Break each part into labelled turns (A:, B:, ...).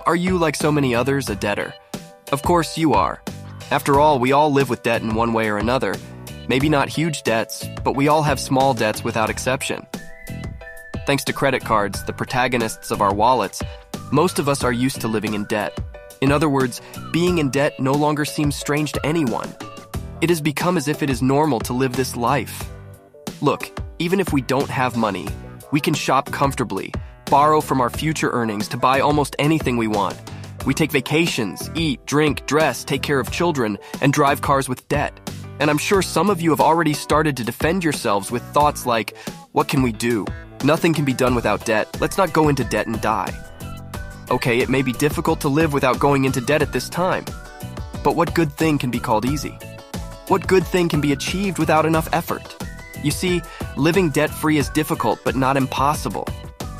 A: Are you, like so many others, a debtor? Of course you are. After all, we all live with debt in one way or another. Maybe not huge debts, but we all have small debts without exception. Thanks to credit cards, the protagonists of our wallets, most of us are used to living in debt. In other words, being in debt no longer seems strange to anyone. It has become as if it is normal to live this life. Look, even if we don't have money, we can shop comfortably, borrow from our future earnings to buy almost anything we want. We take vacations, eat, drink, dress, take care of children, and drive cars with debt. And I'm sure some of you have already started to defend yourselves with thoughts like, what can we do? Nothing can be done without debt. Let's not go into debt and die. Okay, it may be difficult to live without going into debt at this time. But what good thing can be called easy? What good thing can be achieved without enough effort? You see, living debt-free is difficult but not impossible.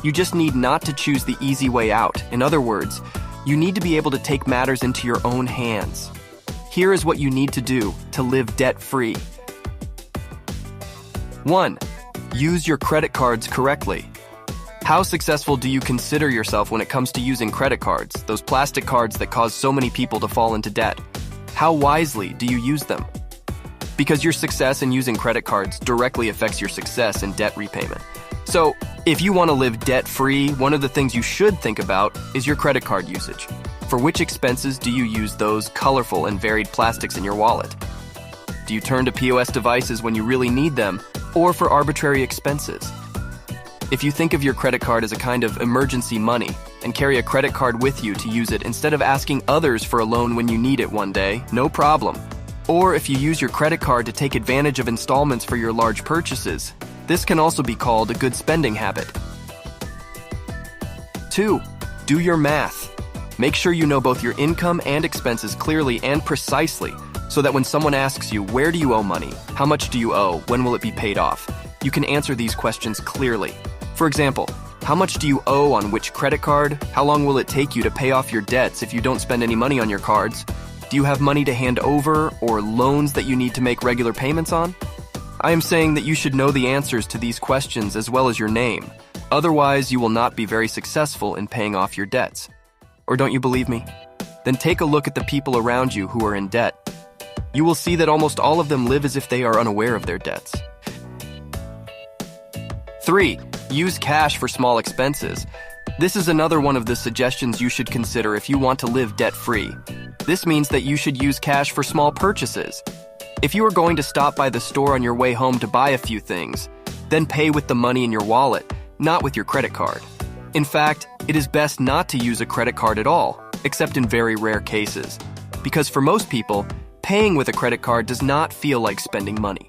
A: You just need not to choose the easy way out. In other words, you need to be able to take matters into your own hands. Here is what you need to do to live debt-free. 1. Use your credit cards correctly. How successful do you consider yourself when it comes to using credit cards, those plastic cards that cause so many people to fall into debt? How wisely do you use them? Because your success in using credit cards directly affects your success in debt repayment. So, if you want to live debt-free, one of the things you should think about is your credit card usage. For which expenses do you use those colorful and varied plastics in your wallet? Do you turn to POS devices when you really need them, or for arbitrary expenses? If you think of your credit card as a kind of emergency money and carry a credit card with you to use it instead of asking others for a loan when you need it one day, no problem. Or if you use your credit card to take advantage of installments for your large purchases, this can also be called a good spending habit. 2. Do your math. Make sure you know both your income and expenses clearly and precisely, so that when someone asks you, where do you owe money? How much do you owe? When will it be paid off? You can answer these questions clearly. For example, how much do you owe on which credit card? How long will it take you to pay off your debts if you don't spend any money on your cards? Do you have money to hand over or loans that you need to make regular payments on? I am saying that you should know the answers to these questions as well as your name. Otherwise, you will not be very successful in paying off your debts. Or don't you believe me? Then take a look at the people around you who are in debt. You will see that almost all of them live as if they are unaware of their debts. 3. Use cash for small expenses. This is another one of the suggestions you should consider if you want to live debt-free. This means that you should use cash for small purchases. If you are going to stop by the store on your way home to buy a few things, then pay with the money in your wallet, not with your credit card. In fact, it is best not to use a credit card at all, except in very rare cases. Because for most people, paying with a credit card does not feel like spending money.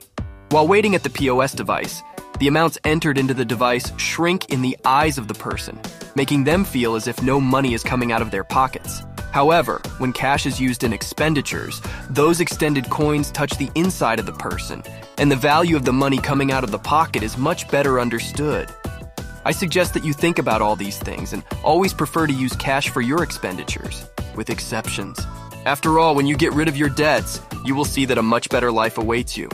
A: While waiting at the POS device, the amounts entered into the device shrink in the eyes of the person, making them feel as if no money is coming out of their pockets. However, when cash is used in expenditures, those extended coins touch the inside of the person, and the value of the money coming out of the pocket is much better understood. I suggest that you think about all these things and always prefer to use cash for your expenditures, with exceptions. After all, when you get rid of your debts, you will see that a much better life awaits you.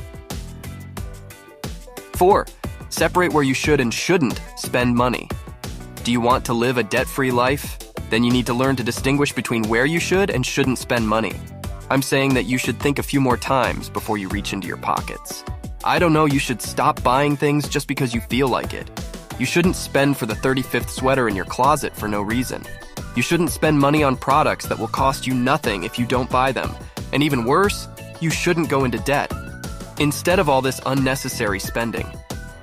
A: 4. Separate where you should and shouldn't spend money. Do you want to live a debt-free life? Then you need to learn to distinguish between where you should and shouldn't spend money. I'm saying that you should think a few more times before you reach into your pockets. I don't know, you should stop buying things just because you feel like it. You shouldn't spend for the 35th sweater in your closet for no reason. You shouldn't spend money on products that will cost you nothing if you don't buy them. And even worse, you shouldn't go into debt. Instead of all this unnecessary spending,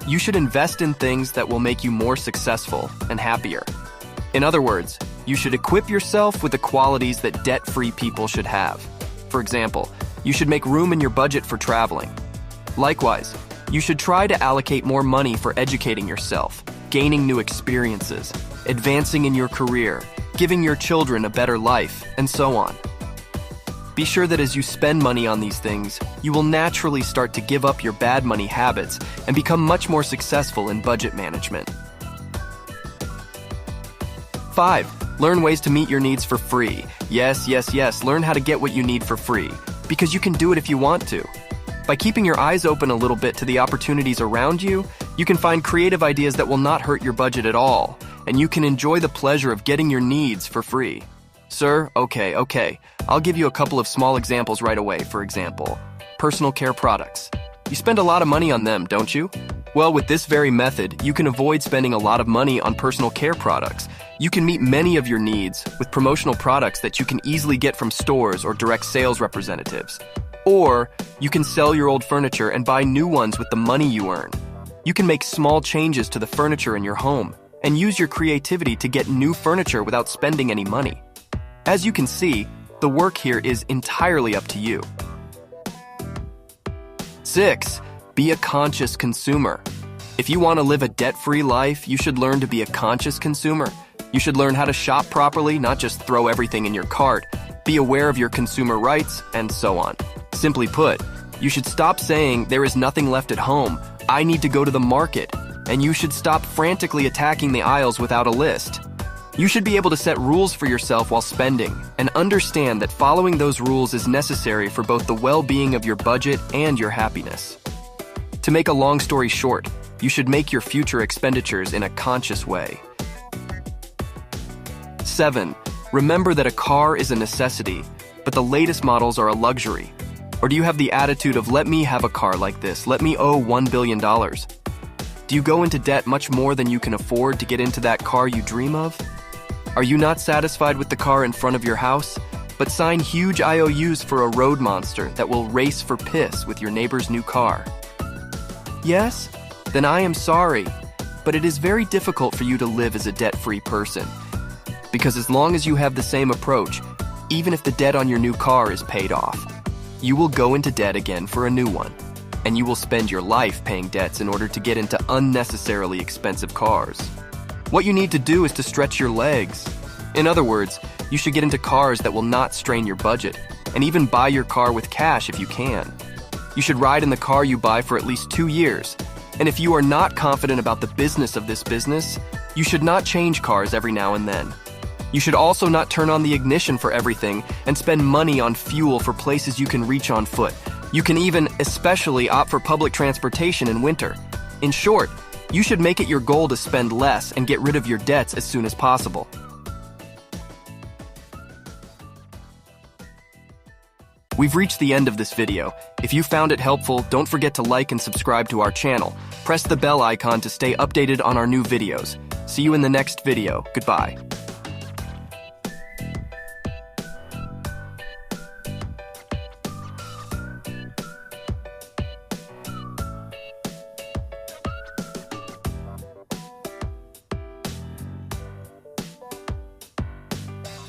A: you should invest in things that will make you more successful and happier. In other words, you should equip yourself with the qualities that debt-free people should have. For example, you should make room in your budget for traveling. Likewise, you should try to allocate more money for educating yourself, gaining new experiences, advancing in your career, giving your children a better life, and so on. Be sure that as you spend money on these things, you will naturally start to give up your bad money habits and become much more successful in budget management. 5. Learn ways to meet your needs for free. Yes, learn how to get what you need for free, because you can do it if you want to. By keeping your eyes open a little bit to the opportunities around you, you can find creative ideas that will not hurt your budget at all, and you can enjoy the pleasure of getting your needs for free. Sir, okay. I'll give you a couple of small examples right away. For example, personal care products. You spend a lot of money on them, don't you? Well, with this very method, you can avoid spending a lot of money on personal care products. You can meet many of your needs with promotional products that you can easily get from stores or direct sales representatives. Or, you can sell your old furniture and buy new ones with the money you earn. You can make small changes to the furniture in your home and use your creativity to get new furniture without spending any money. As you can see, the work here is entirely up to you. 6. Be a conscious consumer. If you want to live a debt-free life, you should learn to be a conscious consumer. You should learn how to shop properly, not just throw everything in your cart. Be aware of your consumer rights, and so on. Simply put, you should stop saying, "There is nothing left at home. I need to go to the market." And you should stop frantically attacking the aisles without a list. You should be able to set rules for yourself while spending, and understand that following those rules is necessary for both the well-being of your budget and your happiness. To make a long story short, you should make your future expenditures in a conscious way. 7. Remember that a car is a necessity, but the latest models are a luxury. Or do you have the attitude of, "Let me have a car like this, let me owe $1 billion"? Do you go into debt much more than you can afford to get into that car you dream of? Are you not satisfied with the car in front of your house, but sign huge IOUs for a road monster that will race for piss with your neighbor's new car? Yes? Then I am sorry, but it is very difficult for you to live as a debt-free person. Because as long as you have the same approach, even if the debt on your new car is paid off, you will go into debt again for a new one, and you will spend your life paying debts in order to get into unnecessarily expensive cars. What you need to do is to stretch your legs. In other words, you should get into cars that will not strain your budget, and even buy your car with cash if you can. You should ride in the car you buy for at least 2 years, and if you are not confident about the business of this business, you should not change cars every now and then. You should also not turn on the ignition for everything and spend money on fuel for places you can reach on foot. You can even, especially, opt for public transportation in winter. In short, you should make it your goal to spend less and get rid of your debts as soon as possible. We've reached the end of this video. If you found it helpful, don't forget to like and subscribe to our channel. Press the bell icon to stay updated on our new videos. See you in the next video. Goodbye.